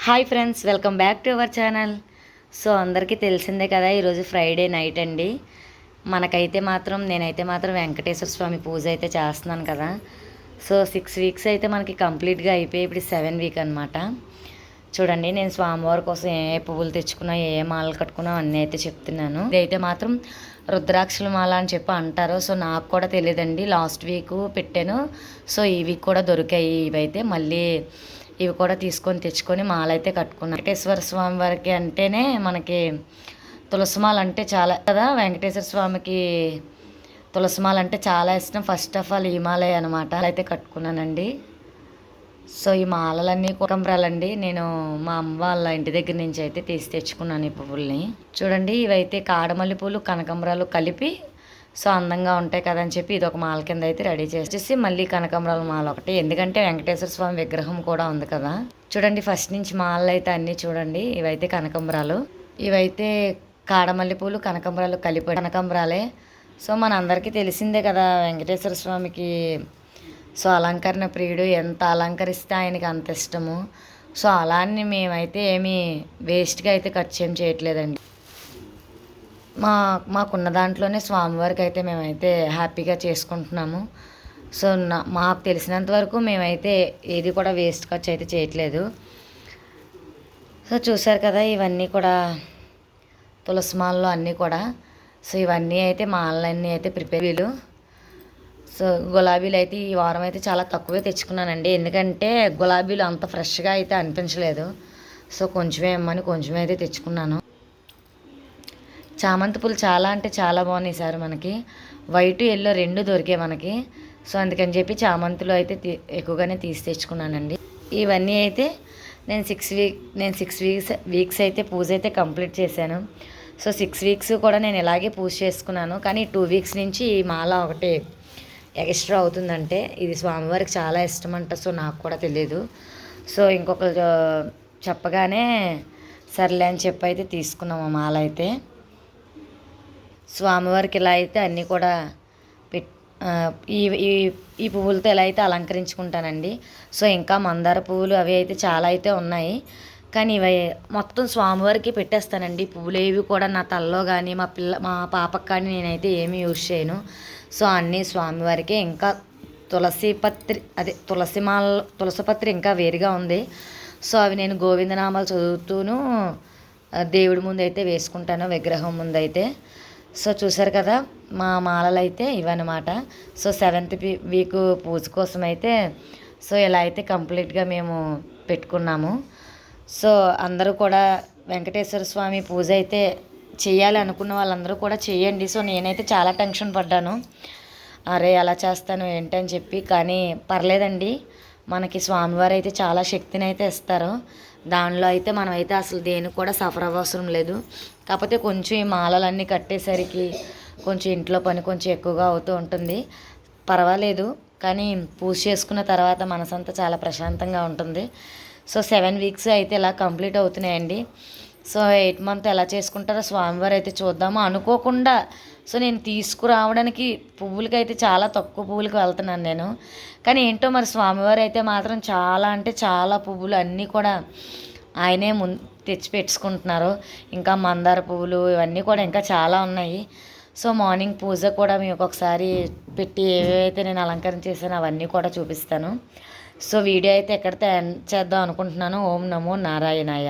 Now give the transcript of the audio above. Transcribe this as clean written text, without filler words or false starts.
Hi friends, welcome back to our channel. So అందరికీ తెలిసిందే కదా, ఈరోజు ఫ్రైడే నైట్ అండి. నేనైతే మాత్రం వెంకటేశ్వర స్వామి పూజ అయితే చేస్తున్నాను కదా. సో 6 వీక్స్ అయితే మనకి కంప్లీట్గా అయిపోయి ఇప్పుడు 7 వీక్ అనమాట. చూడండి, నేను స్వామివారి కోసం ఏ పువ్వులు తెచ్చుకున్నా, ఏ మాలలు కట్టుకున్నా అన్నీ అయితే చెప్తున్నాను. ఇదైతే మాత్రం రుద్రాక్షల మాల అని చెప్పి అంటారు. సో నాకు కూడా తెలియదండి, లాస్ట్ వీక్ పెట్టాను. సో ఈ వీక్ కూడా దొరికాయి ఇవైతే. మళ్ళీ ఇవి కూడా తీసుకొని తెచ్చుకొని మాలైతే కట్టుకున్నాను. వెంకటేశ్వర స్వామి వారికి అంటేనే మనకి తులసిమాల అంటే చాలా కదా. వెంకటేశ్వర స్వామికి తులసిమాల అంటే చాలా ఇష్టం. ఫస్ట్ ఆఫ్ ఆల్ ఈ మాలే అనమాట అయితే కట్టుకున్నానండి. సో ఈ మాలలన్నీ కనకంబరాలండి. నేను మా అమ్మ వాళ్ళ ఇంటి దగ్గర నుంచి అయితే తీసి తెచ్చుకున్నాను ఈ పువ్వుల్ని. చూడండి, ఇవైతే కాడమల్లి పూలు కనకంబరాలు కలిపి సో అందంగా ఉంటాయి కదని చెప్పి ఇది ఒక మాల కింద అయితే రెడీ చేసేసి మళ్ళీ కనకాంబరాల మాల ఒకటి, ఎందుకంటే వెంకటేశ్వర స్వామి విగ్రహం కూడా ఉంది కదా. చూడండి, ఫస్ట్ నుంచి మాలలు అయితే అన్నీ చూడండి. ఇవైతే కనకాంబరాలు, ఇవైతే కాడమల్లి పూలు కనకాంబరాలు కలిపి కనకాంబరాలే. సో మన అందరికీ తెలిసిందే కదా, వెంకటేశ్వర స్వామికి సో అలంకరణ ప్రియుడు, ఎంత అలంకరిస్తే ఆయనకి అంత ఇష్టము. సో అలా అని మేమైతే ఏమీ వేస్ట్గా అయితే ఖర్చు ఏం చేయట్లేదండి. మాకున్న దాంట్లోనే స్వామివారికి అయితే మేమైతే హ్యాపీగా చేసుకుంటున్నాము. సో మాకు తెలిసినంత వరకు మేమైతే ఏది కూడా వేస్ట్ ఖర్చు అయితే చేయట్లేదు. సో చూసారు కదా, ఇవన్నీ కూడా తులసి మాలలో అన్నీ కూడా. సో ఇవన్నీ అయితే మాలన్నీ అయితే వీలు. సో గులాబీలు అయితే ఈ వారం అయితే చాలా తక్కువే తెచ్చుకున్నానండి, ఎందుకంటే గులాబీలు అంత ఫ్రెష్గా అయితే అనిపించలేదు. సో కొంచెమే ఇమ్మని కొంచెమే అయితే తెచ్చుకున్నాను. చామంతి పూలు చాలా అంటే చాలా బాగున్నాయి సార్. మనకి వైట్ ఎల్లో రెండు దొరికాయి మనకి. సో అందుకని చెప్పి చామంతులు అయితే ఎక్కువగానే తీసి తెచ్చుకున్నానండి. ఇవన్నీ అయితే నేను 6 వీక్స్ అయితే పూజ అయితే కంప్లీట్ చేశాను. సో 6 వీక్స్ కూడా నేను ఇలాగే పూజ చేసుకున్నాను. కానీ 2 వీక్స్ నుంచి ఈ మాల ఒకటి ఎక్స్ట్రా అవుతుందంటే ఇది స్వామివారికి చాలా ఇష్టం అంట. సో నాకు కూడా తెలియదు. సో ఇంకొకరు చెప్పగానే సర్లే అని చెప్పి అయితే తీసుకున్నాము ఆ మాల అయితే. స్వామివారికి ఇలా అయితే అన్నీ కూడా ఈ ఈ ఈ పువ్వులతో ఎలా అయితే అలంకరించుకుంటానండి. సో ఇంకా మందార పువ్వులు అవి అయితే చాలా అయితే ఉన్నాయి, కానీ ఇవి మొత్తం స్వామివారికి పెట్టేస్తానండి. పువ్వులు ఏవి కూడా నా తలలో కానీ మా పాపకు కానీ నేనైతే ఏమీ యూజ్ చేయను. సో అన్నీ స్వామివారికి. ఇంకా తులసిపత్రి ఇంకా వేరుగా ఉంది. సో అవి నేను గోవిందనామాలు చదువుతూను దేవుడి ముందు అయితే వేసుకుంటాను, విగ్రహం ముందు అయితే. సో చూసారు కదా, మా మాలలు అయితే ఇవన్నమాట. సో 7th వీక్ పూజ కోసం అయితే సో ఇలా అయితే కంప్లీట్గా మేము పెట్టుకున్నాము. సో అందరూ కూడా వెంకటేశ్వర స్వామి పూజ అయితే చేయాలి అనుకున్న వాళ్ళందరూ కూడా చేయండి. సో నేనైతే చాలా టెన్షన్ పడ్డాను, అరే అలా చేస్తాను ఏంటని చెప్పి. కానీ పర్లేదండి, మనకి స్వామివారు అయితే చాలా శక్తిని అయితే ఇస్తారు. దానిలో అయితే మనమైతే అసలు దేనికి కూడా సఫర్ అవ్వవసరం లేదు. కాకపోతే కొంచెం ఈ మాలలన్నీ కట్టేసరికి కొంచెం ఇంట్లో పని కొంచెం ఎక్కువగా అవుతూ ఉంటుంది. పర్వాలేదు, కానీ పూజ చేసుకున్న తర్వాత మనసంతా చాలా ప్రశాంతంగా ఉంటుంది. సో 7 వీక్స్ అయితే ఇలా కంప్లీట్ అవుతున్నాయండి. సో 8th మంత్ ఎలా చేసుకుంటారో స్వామివారు అయితే చూద్దాము. అనుకోకుండా సో నేను తీసుకురావడానికి పువ్వులకైతే చాలా తక్కువ పువ్వులకి వెళ్తున్నాను నేను, కానీ ఏంటో మరి స్వామివారు అయితే మాత్రం చాలా అంటే చాలా పువ్వులు అన్నీ కూడా ఆయనే తెచ్చి పెట్టుకుంటున్నారు. ఇంకా మందార పువ్వులు ఇవన్నీ కూడా ఇంకా చాలా ఉన్నాయి. సో మార్నింగ్ పూజ కూడా మీకు ఒకసారి పెట్టి ఏవైతే నేను అలంకరణ చేశానో అవన్నీ కూడా చూపిస్తాను. సో వీడియో అయితే ఎక్కడితో ఎండ్ చేద్దాం అనుకుంటున్నాను. ఓం నమో నారాయణాయ.